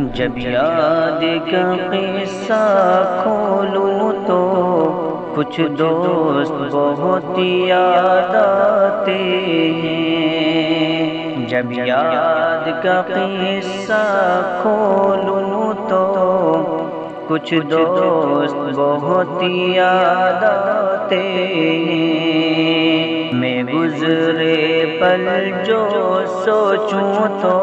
جب یاد کا قصہ کھولوں تو کچھ دوست بہت یاد آتے ہیں۔ جب یاد کا قصہ کھولوں تو کچھ دوست بہت یاد آتے ہیں۔ میں گزرے پل جو سوچوں تو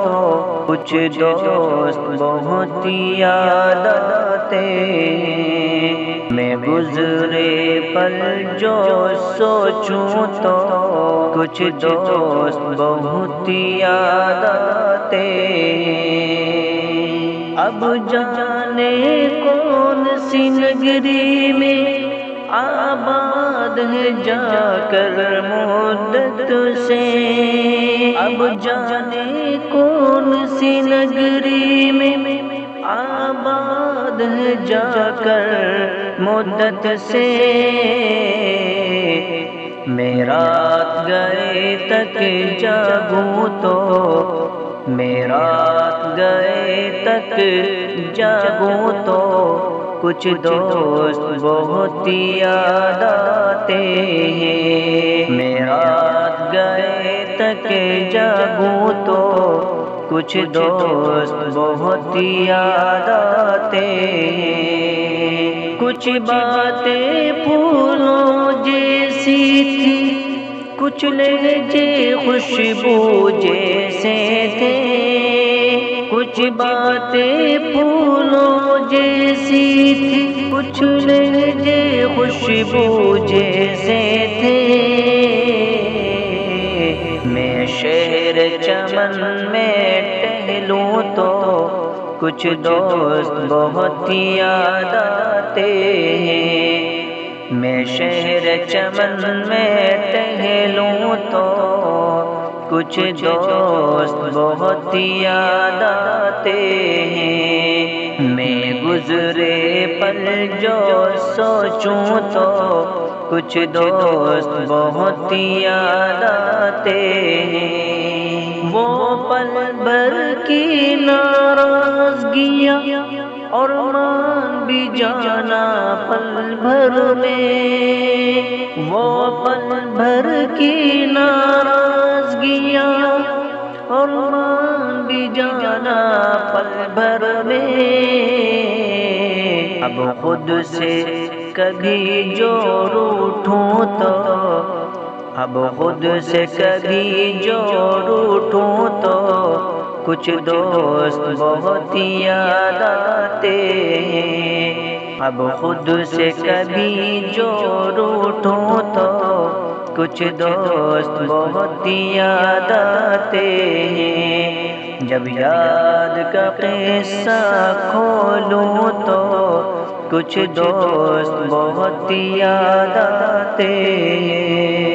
کچھ دوست بہت یاد آتے ہیں۔ میں گزرے پل جو سوچوں تو کچھ دوست بہت یاد آتے ہیں۔ اب جانے کون سی نگری میں آباد ہے جا کر مدت سے، اب جانے کون سی نگری میں آباد ہے جا کر مدت سے۔ میں رات گئے تک جاگوں تو، میں رات گئے تک جاگوں تو کچھ دوست بہت یاد آتے ہیں۔ میں رات گئے تک جاگوں تو کچھ دوست بہت یاد آتے ہیں۔ کچھ باتیں پھولوں جیسی تھی، کچھ لہجے خوشبو جیسے تھے، کچھ باتیں پھولوں جیسی تھی، کچھ لہجے خوشبو جیسے تھے۔ میں شہر چمن میں ٹہلوں تو کچھ دوست بہت یاد آتے ہیں۔ میں شہر چمن میں ٹہلوں تو کچھ دوست بہت یاد آتے ہیں۔ میں گزرے پل جو سوچوں تو کچھ دوست بہت یاد آتے ہیں۔ وہ پل بھر کی ناراضگیاں اور مان بھی جانا پل بھر میں، وہ پل بھر کی ناراضگیاں اور مان بھی جانا پل بھر میں۔ اب خود سے کبھی جو روٹھوں تو، اب خود سے کبھی جو روٹھوں تو کچھ دوست بہت یاد آتے ہیں۔ اب خود سے کبھی جو روٹھوں تو کچھ دوست بہت یاد آتے ہیں۔ جب یاد کا قصہ کھولوں تو کچھ دوست بہت یاد آتے ہیں۔